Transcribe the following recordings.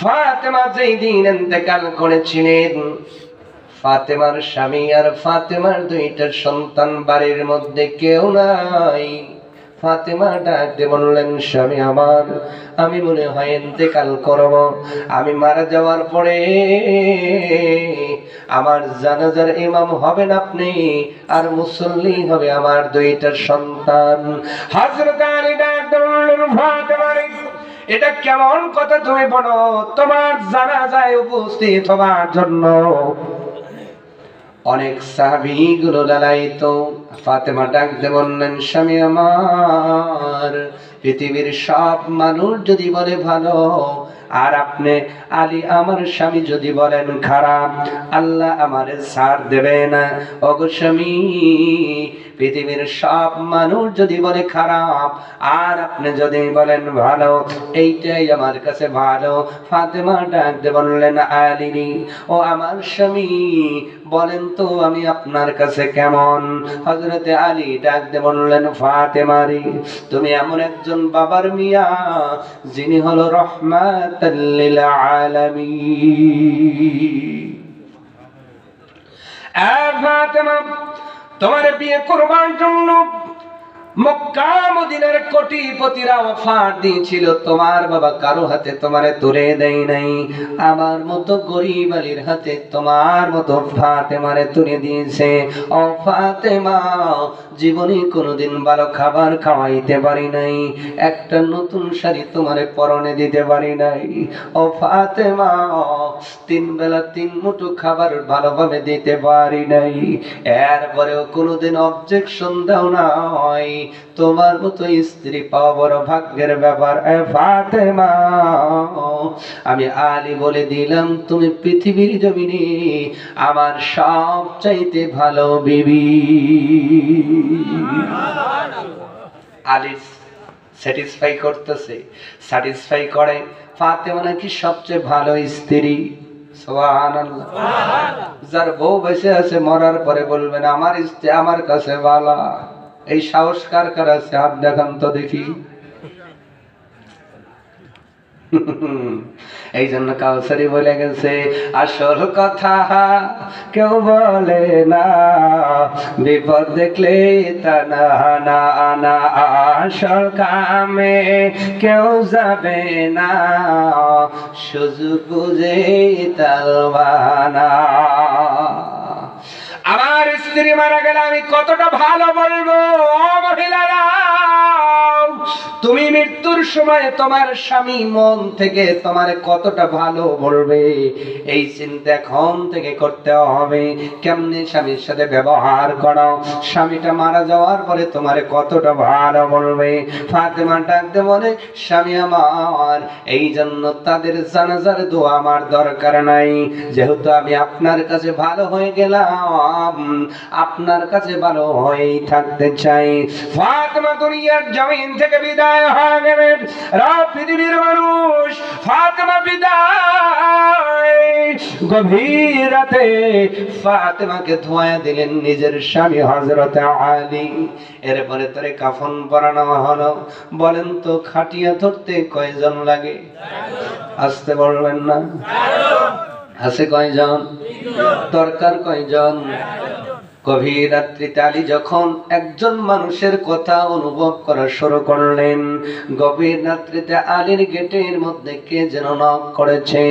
ফাতেমা যেই দিন ইন্তেকাল করেছিলেন, ফাতেমার স্বামী আর ফাতেমার দুইটা সন্তান বাড়ির মধ্যে কেউ নাই। ফাতেমা ডাক দিয়ে বললেন, স্বামী আমার, আমি মনে হয় ইন্তেকাল করব। আমি মারা যাওয়ার পরে আমার জানাজার ইমাম হবেন আপনি, আর মুসল্লি হবে আমার দুইটা সন্তান। হযরত আলী ডাক দিয়ে বললেন, ফাতেমা রে, এটা কেমন কথা তুমি বলো? তোমার জানাজায় উপস্থিত হবার জন্য অনেক সাহাবীগুলো লালায়িত। ফাতেমা ডাক দিয়ে বললেন, স্বামী আমার, পৃথিবীর সব মানুষ যদি বলে ভালো, আর আপনি আলী আমার স্বামী যদি বলেন খারাপ, আল্লাহ আমারে ছাড় দেবে না। ওগো স্বামী, পৃথিবীর সব মানুষ যদি বলে খারাপ, আর আপনি যদি বলেন ভালো, এইটাই আমার কাছে ভালো। ফাতেমা ডাক দিয়ে বললেন, আলী ও আমার স্বামী, বলেন তো আমি আপনার কাছে কেমন? হযরতে আলী ডাক দিয়ে বললেন, ফাতেমা রে, তুমি এমন একজন বাবার মিয়া যিনি হলো রাহমাতাল লিল আলামিন। ফাতেমা, তোমার বিয়ে করবার জন্য মক্কা মদিনার কোটিপতিরা অফার দিয়েছিল, তোমার বাবা কারো হাতে তোমারে তুলে দেয় নাই। আমার মতো গরিব আলীর হাতে তোমার মতো ফাতেমারে তুলে দিয়েছে। ও ফাতেমা, জীবনে কোনোদিন ভালো খাবার খাওয়াইতে পারি নাই, একটা নতুন শাড়ি তোমারে পরনে দিতে পারি নাই। ও ফাতেমা, তিন বেলা তিন মুঠো খাবার ভালোভাবে দিতে পারি নাই, এরপরেও কোনোদিন অবজেকশন দাও নাই। তোমার মতো স্ত্রী পাওয়া বড় ভাগ্যের ব্যাপার। ফাতেমা, আমি আলী বলে দিলাম, তুমি পৃথিবীর জমিনে আমার সবচাইতে ভালো বিবি। আলী স্যাটিসফাই করতেছে, স্যাটিসফাই করে ফাতেমা নাকি সবচেয়ে ভালো স্ত্রী। সুবহানাল্লাহ। যার বউ বেঁচে আছে মরার পরে বলবেন আমার স্ত্রী আমার কাছে ভালো, এই সাহস কার কার আছে? হাত দেখান তো দেখি। এই জন্য কাউসারি বলে গেছে, আসল কথা কেউ বলে না, বিপদ দেখলে তা না, আসল কামে কেউ যাবে না, সুযোগ বুঝে তালবানা। আমার স্ত্রী মারা গেলে আমি কতটা ভালো বলবো? মহিলারা, তুমি মৃত্যুর সময় তোমার স্বামী মন থেকে তোমার কতটা ভালো বলবে, এই চিন্তা এখন থেকে করতে হবে। কেমনে স্বামীর সাথে ব্যবহার করো, স্বামীটা মারা যাওয়ার পরে তোমার কতটা ভালো বলবে। ফাতেমা ডাকতে বলে, স্বামী আমার, এই জন্য তাদের জানাজার দোয়া আমার দরকার নাই, যেহেতু আমি আপনার কাছে ভালো হয়ে গেলাম, আপনার কাছে ভালো হয়েই থাকতে চাই। ফাতেমা দুনিয়ার জমিন থেকে বিদায় হয়ে গেলেন। পৃথিবীর মানুষ ফাতেমা বিদায়, গভীর রাতে ফাতেমাকে ধোয়া দিলেন নিজের স্বামী হযরত আলী। এরপরে তারে কাফন পরানো হলো। বলেন তো, খাটিয়া ধরতে কয়জন লাগে? আসতে বলবেন না? আছে কয়জন? দরকার কয়জন? গভীর রাত্রিতে আলী যখন একজন মানুষের কথা অনুভব করা শুরু করলেন, গভীর রাত্রিতে আলীর গেটের মধ্যে কে যেন নক করেছে।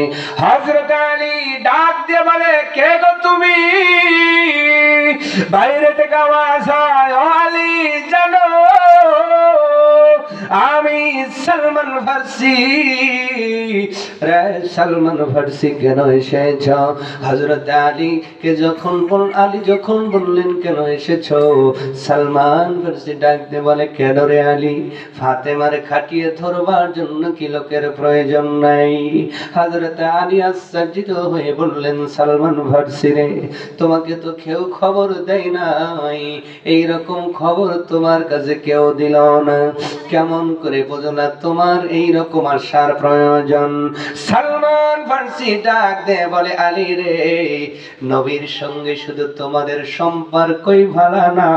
হযরত আলী ডাক দিয়ে বলে, কে গো তুমি? বাইরে থেকে আওয়াজ হয়, ও আলী জানো আমি সালমান ফার্সি। রে সালমান ফার্সি কেন এসেছ? হযরত আলী যখন বললেন কেন এসেছ, সালমান ফার্সি ডাক দিয়ে বলে, কেন রে আলী? ফাতেমার খাটিয়ে ধরবার জন্য কি লোকের প্রয়োজন নাই? হযরত আলী আশ্চর্যিত হয়ে বললেন, সালমান ফার্সি রে, তোমাকে তো কেউ খবর দেয় নাই, এইরকম খবর তোমার কাছে কেউ দিল না, কেমন করে বুঝলা তোমার এইরকম আসার প্রয়োজন? সালমান ফার্সি ডাক দে বলে, আলী রে, নবীর সঙ্গে শুধু তোমাদের সম্পর্কই ভালো না,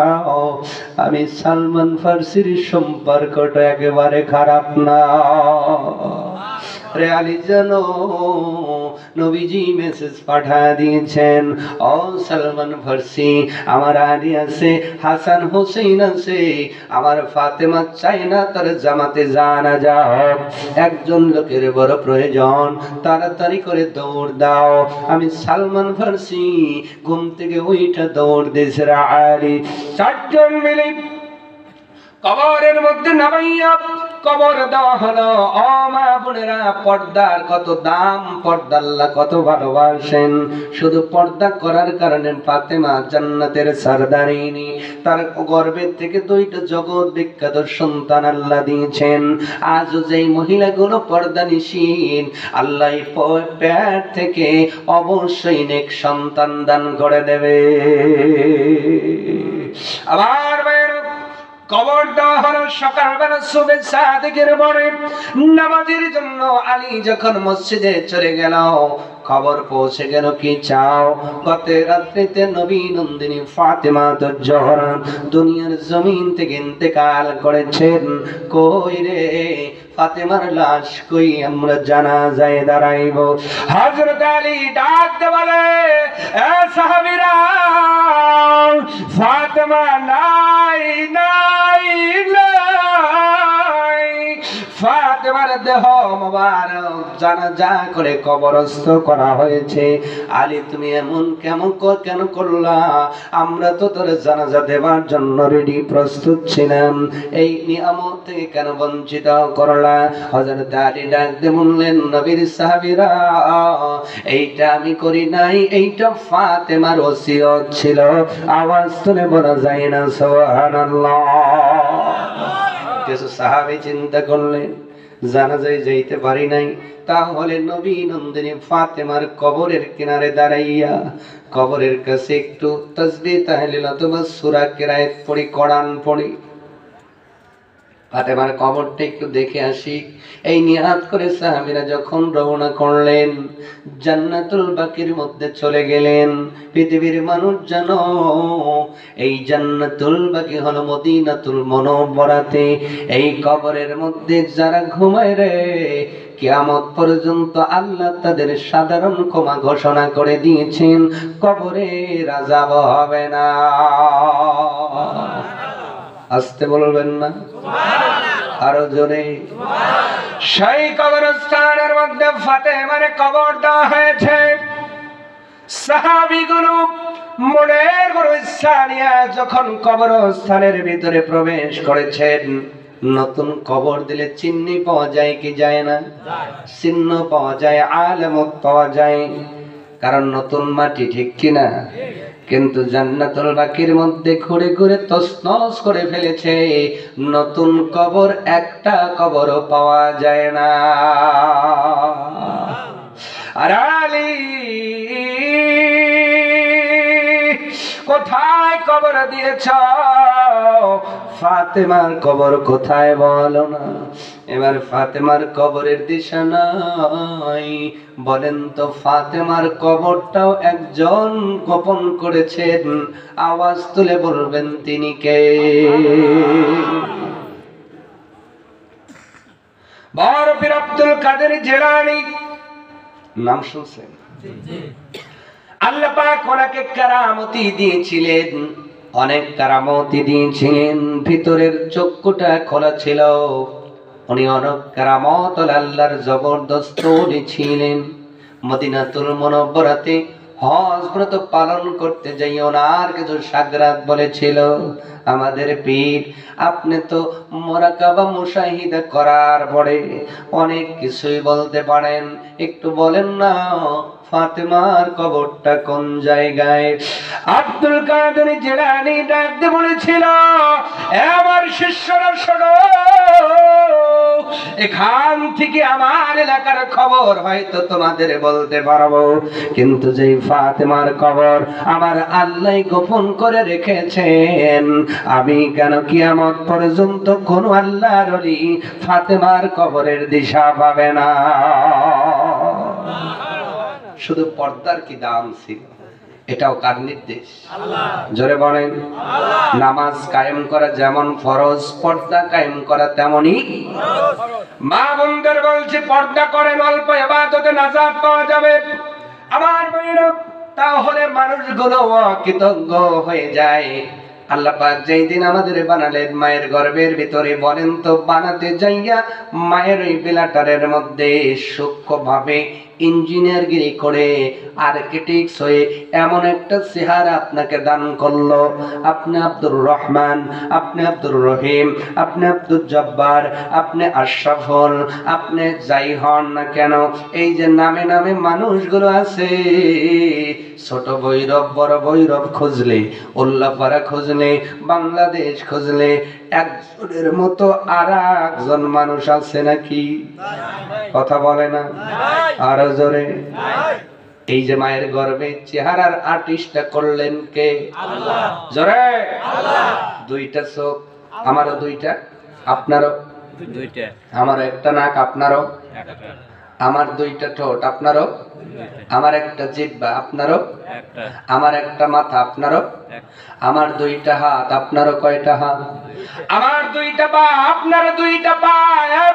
আমি সালমান ফার্সির সম্পর্কটা একেবারে খারাপ না। রে আলী জানো নবীজি মেসেজ পাঠা দিয়েছেন, ও সালমান ফার্সি আমার আলী আছে, হাসান হোসেন আছে, আমার ফাতেমা চাই না তার জামাতে জানা যাও, একজন লোকের বড় প্রয়োজন, তাড়াতাড়ি করে দৌড় দাও। আমি সালমান ফার্সি ঘুম থেকে ওইটা দৌড় দিয়েছে আলী। চারজন মিলে কবরের মধ্যে নামাইয়া কবর দেওয়া হলো। ও মা বোনেরা, পর্দার কত দাম, পর্দা আল্লাহ কত ভালোবাসেন। শুধু পর্দা করার কারণে ফাতেমা জান্নাতের সরদারিনী, তার গর্ভের থেকে দুইটা জগৎ বিখ্যাত সন্তান আল্লাহ দিয়েছেন। আজও যেই মহিলাগুলো পর্দা নিশীন, আল্লাহ পেট থেকে অবশ্যই নেক সন্তান দান করে দেবে। আবার কবর দেওয়া হলো। সকালবেলা সুবহে সাদিকের পরে নামাজের জন্য আলী যখন মসজিদে চলে গেল, খবর পৌঁছে গেল কি চাও, গত রাত্রিতে নবী নন্দিনী ফাতেমা জোহরা দুনিয়ার জমিন থেকে ইন্তেকাল করেছেন। কই রে ফাতেমার লাশ কই, আমরা জানাজায় দাঁড়াইব। হযরত আলী ডাক দিয়ে বলে, এ সাহাবীরা, ফাতেমা নাই নাই নাই, ফাতেমার দেহ মোবারক জানাজা করে কবরস্থ করা হয়েছে। আলী তুমি এমন কেন করলা? আমরা তো তোর জানাজা দেওয়ার জন্য রেডি প্রস্তুত ছিলাম, এই নিয়ামত থেকে কেন বঞ্চিত করলা? হযরত আলী ডাক দিয়ে বললেন, নবীর সাহাবীরা, এইটা আমি করি নাই, এইটা ফাতেমার ওসিয়ত ছিল। আওয়াজ তুলে বলা যায় না সুবহানাল্লাহ। কিছু সাহাবী চিন্তা করলেন, জানাজায় যাইতে পারি নাই, তাহলে নবী নন্দিনী ফাতেমার কবরের কিনারে দাঁড়াইয়া কবরের কাছে একটু তাসবিহ তাহলিল অথবা সূরা কিরাত পড়ি, কোরআন পড়ি, ফাতেমার কবরটা একটু দেখে আসি। এই নিয়াত করে সাহাবীরা যখন রওনা করলেন, জান্নাতুল বাকির মধ্যে চলে গেলেন। পৃথিবীর মানুষ জানো, এই জান্নাতুল বাকি হলো মদিনাতুল মুনাওয়ারাতে। এই কবরের মধ্যে যারা ঘুমায় রে, কিয়ামত পর্যন্ত আল্লাহ তাদের সাধারণ ক্ষমা ঘোষণা করে দিয়েছেন, কবরের আযাব হবে না। আসতে বলবেন না? আরো জোরে। সেই কবরস্থানের মধ্যে ফাতেমার কবর দেওয়া হয়েছে। সাহাবীগুলো মনের বড় ইচ্ছা নিয়ে যখন কবরস্থানের ভিতরে প্রবেশ করেছেন, নতুন কবর দিলে চিহ্ন পাওয়া যায় কি যায় না? চিহ্ন পাওয়া যায়, আলামত পাওয়া যায়, কারণ নতুন মাটি, ঠিক কিনা? কিন্তু জান্নাতুল বাকির মধ্যে ঘুরে ঘুরে তছনছ করে ফেলেছে, নতুন কবর একটা কবরও পাওয়া যায় না। আর আলী কোথায় কবর দিয়েছ? ফাতেমার কবর কোথায় বলো না? এবার ফাতেমার কবরের দিশা নাই। বলেন তো, ফাতেমার কবরটাও একজন গোপন করেছেন, আওয়াজ তুলে বলবেন তিনি কে? বড় পীর আব্দুল কাদের জিলানী, নাম শুনছেন? আল্লাহ পাক ওনাকে কারামতি দিয়েছিলেন, অনেক কারামতি দিয়েছিলেন। ভিতরের চক্ষুটা খোলা ছিল, উনি অনেক কারামত আল্লাহর জবরদস্ত ছিলেন। মদিনাতুল মুনাওয়ারাতে হজ ব্রত পালন করতে যাই ওনার কিছু সাগরাত বলেছিল, আমাদের পীর আপনি তো মুরাকাবা মুশাহিদা করার পরে অনেক কিছুই বলতে পারেন, একটু বলেন না ফাতেমার কবরটা কোন জায়গায়? আব্দুল কাদের জিলানী ডাক দিয়ে বলেছিল, আমার শিষ্যরা শোনো, এখান থেকে আমার এলাকার খবর হয়তো তোমাদের বলতে পারবো, কিন্তু যেই ফাতেমার কবর আমার আল্লাহ গোপন করে রেখেছেন, আমি কেন কিয়ামত পর্যন্ত কোন আল্লাহর ওলি ফাতেমার কবরের দিশা পাবে না। শুধু পর্দার কি দাম ছিল, এটাও কার নির্দেশ? জোরে বলেন। নামাজ কায়েম করা যেমন ফরজ, পর্দা কায়েম করা তেমনি মা বোনদের বলছে পর্দা করেন, অল্প ইবাদতে নাজাত পাওয়া যাবে। আমার বোনেরা, তাহলে মানুষগুলো অকৃতজ্ঞ হয়ে যায়। আল্লাহ পাক যেই দিন আমাদের বানালেন মায়ের গর্ভের ভিতরে, বলেন তো বানাতে যাইয়া মায়ের ওই বেলাটারের মধ্যে সূক্ষ্মভাবে ইঞ্জিনিয়ারগিরি করে আর্কিটেক্টস হয়ে এমন একটা চেহারা আপনাকে দান করলো। আপনি আব্দুর রহমান, আপনি আব্দুর রহিম, আপনি আব্দুল জব্বার, আপনি আশরাফুল, আপনি যাই হন না কেন, এই যে নামে নামে মানুষগুলো আছে, ছোট ভৈরব বড় ভৈরব খুঁজলে, উল্লাপাড়া খুঁজলে, বাংলাদেশ খুঁজলে একজনের মতো আর একজন মানুষ আছে নাকি? কথা বলে না আরো জোরে। এই যে মায়ের গর্ভে চেহারার আর্টিস্টটা করলেন কে? আল্লাহ। জোরে আল্লাহ। দুইটা চোখ, আমারও দুইটা, আপনারও দুইটা, আমারও একটা নাক, আপনারও একটা, আমার দুইটা ঠোঁট, আপনারও, আমার একটা জিহ্বা, আপনারও একটা, আমার একটা মাথা, আপনারও একটা, আমার দুইটা হাত, আপনারও কয়টা হাত? আমার দুইটা পা, আপনার দুইটা পা।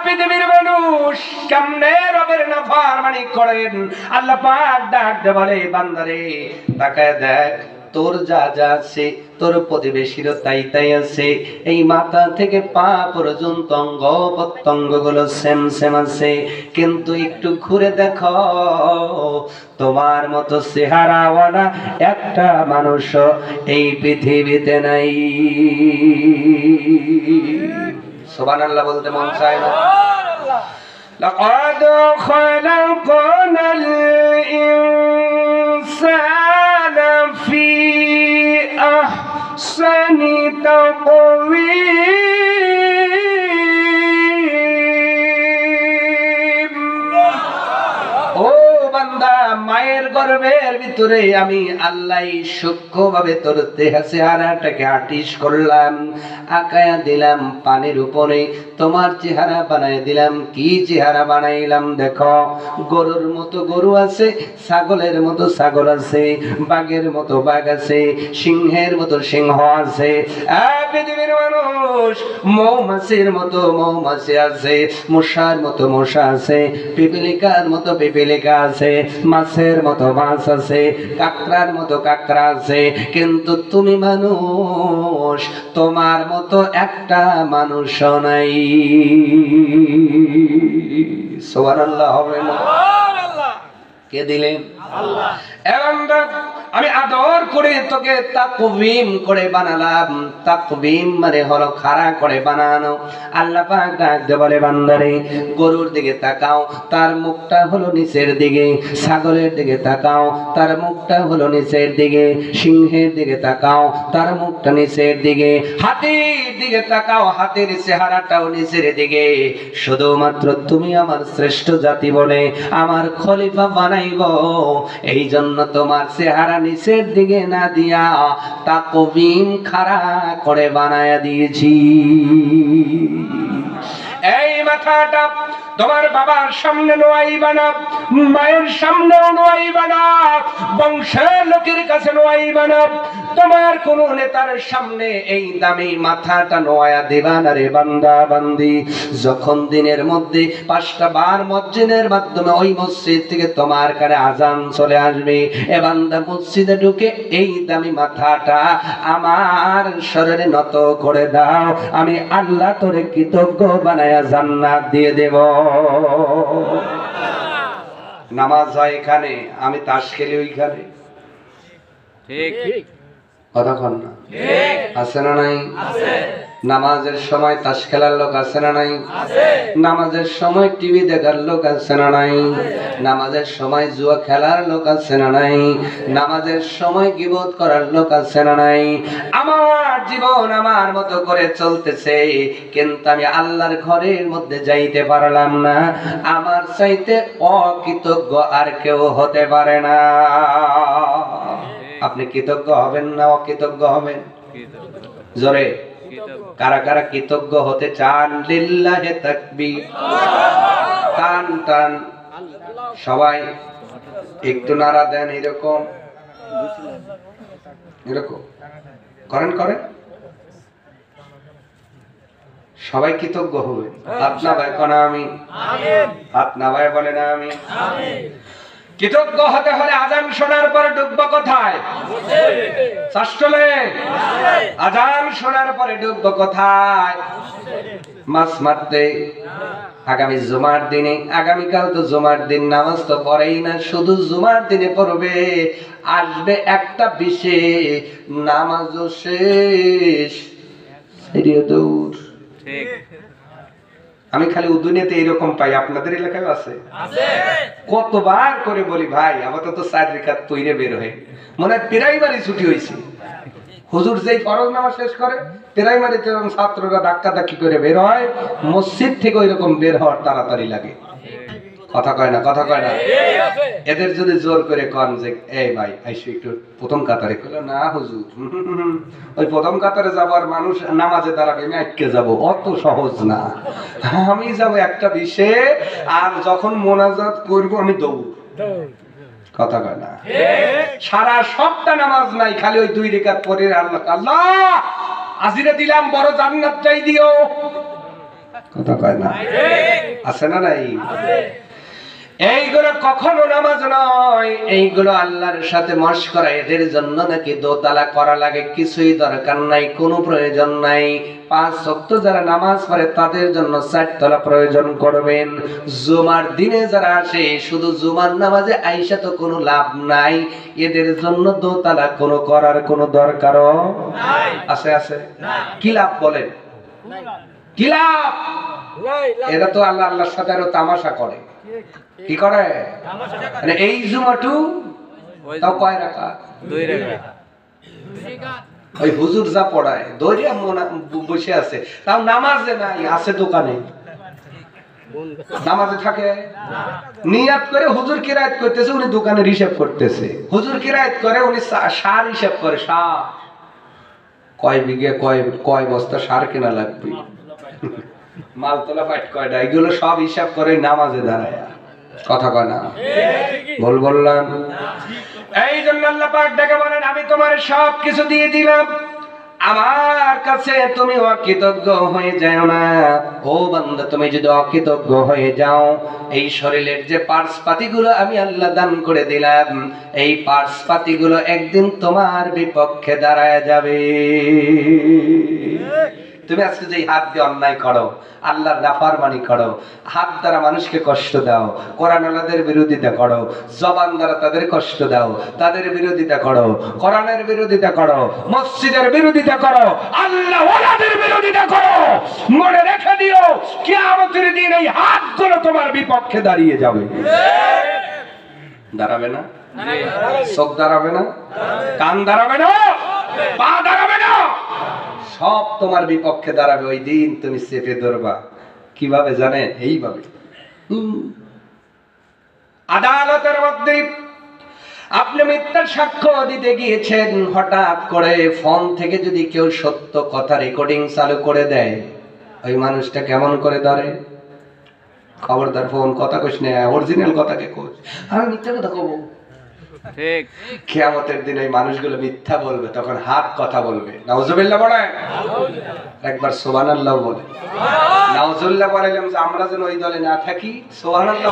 পৃথিবীর মানুষ কেমনে রবের নাফরমানি করেন? আল্লাহ পাক ডাক দে বলে, বান্দারে তাকায় দেখ, তোর যা যা আছে তোর প্রতিবেশীরও তাই তাই আছে। এই মাথা থেকে পা পর্যন্ত অঙ্গ প্রত্যঙ্গ গুলো সেম সেম আছে, কিন্তু একটু ঘুরে দেখো, তোমার মতো চেহারাওয়ালা একটা মানুষ এই পৃথিবীতে নাই। সুবহানাল্লাহ বলতে মন চায় না? লাকাদ খালাকনাল ইনসানা ফি আহসানি তাকওয়ীম। ও বান্দা, মায়ের গর্ভের ভিতরে আমি আল্লাহ সূক্ষ্মভাবে তোর চেহারাটাকে আর্টিস্ট করলাম, আঁকায়া দিলাম পানির উপরে, তোমার চেহারা বানাই দিলাম। কি চেহারা বানাইলাম দেখো, গরুর মতো গরু আছে, ছাগলের মতো ছাগল আছে, বাঘের মতো বাঘ আছে, সিংহের মতো সিংহ আছে। পৃথিবীর মানুষ মৌমাছির মতো মৌমাছি আছে, মশার মতো মশা আছে, পিপিলিকার মতো পিপিলিকা আছে, মাছের মতো মাছ আছে, কাকড়ার মতো কাকড়া আছে। কিন্তু তুমি মানুষ, তোমার মতো একটা মানুষ নাই। সুবহানাল্লাহ হবে না? কে দিলেন? আল্লাহ। আমি আদর করে তোকে তাকওয়ীম করে বানালাম। তাকওয়ীম মানে হলো খাড়া করে বানানো। আল্লাহ পাক ডাক দিয়ে বলে, বান্দারে গরুর দিকে তাকাও, তার মুখটা হলো নিচের দিকে, ছাগলের দিকে তাকাও, তার মুখটা হলো নিচের দিকে, সিংহের দিকে তাকাও, তার মুখটা নিচের দিকে, হাতির দিকে তাকাও, হাতির চেহারাটাও নিচের দিকে। শুধুমাত্র তুমি আমার শ্রেষ্ঠ জাতি বলে আমার খলিফা বানাইব, এই জন্য তোমার চেহারা নিচের দিকে না দিয়া তাকওয়ীম খাড়া করে বানায়া দিয়েছি। এই মাথাটা তোমার বাবার সামনে নোয়াইবা না, মায়ের সামনেও নোয়াইবা না, বংশের লোকের কাছে নোয়াইবা না, তোমার কোন নেতার সামনে এই দামি মাথাটা নোয়া দিবা না রে বান্দা বান্দি। যখন দিনের মধ্যে 5টা বার মসজিদের মাধ্যমে ওই মসজিদ থেকে তোমার কানে আজান চলে আসবে, এ বান্দা মসজিদে ঢুকে এই দামি মাথাটা আমার শরীরে নত করে দাও, আমি আল্লাহ তোরে কৃতজ্ঞ বানায়া জান্নাত দিয়ে দেব। নামাজ হয় এখানে, আমি তাস খেলি ওইখানে, ঠিক কতক্ষণ না আছে না নাই? নামাজের সময় তাস খেলার লোক আছে না নাই? নামাজের সময় টিভি দেখার লোক আছে না নাই? নামাজের সময় জুয়া খেলার লোক আছে না নাই? নামাজের সময় গীবত করার লোক আছে না নাই? আমার জীবন আমার মতো করে চলতেছে, কিন্তু আমি আল্লাহর ঘরের মধ্যে যাইতে পারলাম না। আমার চাইতে অকৃতজ্ঞ আর কেউ হতে পারে না। আপনি কৃতজ্ঞ হবেন না অকৃতজ্ঞ হবেন? জোরে কারা কারা কৃতজ্ঞ হতে চান? লিল্লাহে তাকবীর। টান টান সবাই একটু নাড়া দেন, এরকম এরকম করেন করেন, সবাই কৃতজ্ঞ হবে। হাত না ভাই কোন আমি, হাত না ভাই বলে না আমি। কৃতজ্ঞ হতে হলে আজান শোনার পরে ডুববো কোথায়? শাস্ত্রলে আজান শোনার পরে ডুববো কোথায়? মাছ মারতে। আগামী জুমার দিনে, আগামীকাল তো জুমার দিন, নামাজ তো পড়েই না, শুধু জুমার দিনে পড়বে। আসবে একটা বিশেষ, নামাজও শেষ, দৌড়। আমি খালি উদুনিয়াতে এইরকম পাই, আপনাদের এলাকায় আছে? কতবার করে বলি ভাই আপাতত 4 রেখাত পইরে বের হয়ে, মনে হয় প্রাইমারি ছুটি হয়েছে। হুজুর যেই ফরজ নামাজ শেষ করে প্রাইমারিতে ছাত্ররা ধাক্কা ধাক্কি করে বের হয়, মসজিদ থেকে ওইরকম বের হওয়ার তাড়াতাড়ি লাগে। কথা কয় না, কথা কয় না। এদের যদি জোর করে কন যে এই ভাই আইসো একটু প্রথম কাতারে, কইলো না হুজুর, ওই প্রথম কাতারে যাবার মানুষ নামাজে দাঁড়াবে, আমি আটকে যাব, অত সহজ না। আমি যাব একটা বিষে, আর যখন মোনাজাত করব আমি দৌড়। কথা কয় না। সারা সপ্তাহ নামাজ নাই, খালি ওই 2 রেকাত পরে আল্লাহ আল্লাহ আজিরে দিলাম, বড় জান্নাতটাই দিও। কথা কয় না, আছে না নাই? এইগুলো কখনো নামাজ নয়, এইগুলো আল্লাহর সাথে মশকরা। এদের জন্য নাকি দোতলা করা লাগে, কিছুই দরকার নাই, কোনো প্রয়োজন নাই। 5 ওয়াক্ত যারা নামাজ পড়ে তাদের জন্য 4 তলা প্রয়োজন করবেন। জুমার দিনে যারা আসে শুধু জুমার নামাজে আইসা তো কোনো লাভ নাই, এদের জন্য দোতলা কোনো করার কোনো দরকারও নাই। আছে আছে? কি লাভ বলেন? কি লাভ? এরা তো আল্লাহ আল্লাহর সাথে আরো তামাশা করে। কি করে? মানে এই জুমাটু তাও কয় রাখা? 2 রাকাত। ওই হুজুর যা পড়ায় দইরা বসে আছে, তাও নামাজে নাই, আছে দোকানে। নামাজে থাকে নিয়াত করে, হুজুর কিরায়াত করতেছে, উনি দোকানের হিসাব করতেছে। হুজুর কিরায়াত করে, উনি সার হিসাব করে, সার কয় বিঘে কয় বস্তা সার কেনা লাগবে, মালতলা পাট কয়টা, এগুলো সব হিসাব করে নামাজে দাঁড়ায়। কথা কয় না, ভুল বললাম? এই জন্য আল্লাহ পাক ডেকে বলেন আমি তোমার সব কিছু দিয়ে দিলাম, আমার কাছে তুমি অকৃতজ্ঞ হয়ে যাও না। ও বান্দা, তুমি যদি অকৃতজ্ঞ হয়ে যাও, এই শরীরের যে পার্টস পাতিগুলো আমি আল্লাহ দান করে দিলাম, এই পার্টস পাতিগুলো একদিন তোমার বিপক্ষে দাঁড়ায় যাবে। তুমি আজকে যে হাত দিয়ে অন্যায় করো, আল্লাহর নাফরমানি করো, হাত দ্বারা মানুষকে কষ্ট দাও, কোরআন ওয়ালাদের বিরোধিতা করো, জবান দ্বারা তাদের কষ্ট দাও, তাদের বিরোধিতা করো, কোরআনের বিরোধিতা করো, মসজিদের বিরোধিতা করো, আল্লাহ ওয়ালাদের বিরোধিতা করো, মনে রেখে দিও কিয়ামতের দিন এই হাতগুলো তোমার বিপক্ষে দাঁড়িয়ে যাবে। দাঁড়াবে না? চোখ দাঁড়াবে না? কান দাঁড়াবে না? পা দাঁড়াবে না? সব তোমার বিপক্ষে দাঁড়াবে। ওই দিন তুমি চেপে ধরবা কিভাবে জানেন? এইভাবে। আদালতের মধ্যে আপনি মিথ্যা সাক্ষ্য দিতে গিয়েছেন, হঠাৎ করে ফোন থেকে যদি কেউ সত্য কথা রেকর্ডিং চালু করে দেয়, ওই মানুষটা কেমন করে ধরে? খবরদার ফোন কথা কইস না, অরিজিনাল কথাকে কই, আমি মিথ্যা কথা কব। ঠিক কিয়ামতের দিন এই মানুষগুলো মিথ্যা বলবে, তখন হাত কথা বলবে। নাউজুবিল্লাহ পড়ে, একবার সুবহানাল্লাহ বলে। নাউজুবিল্লাহ পড়াইলাম যে আমরা যেন ওই দলে না থাকি। সুবহানাল্লাহ।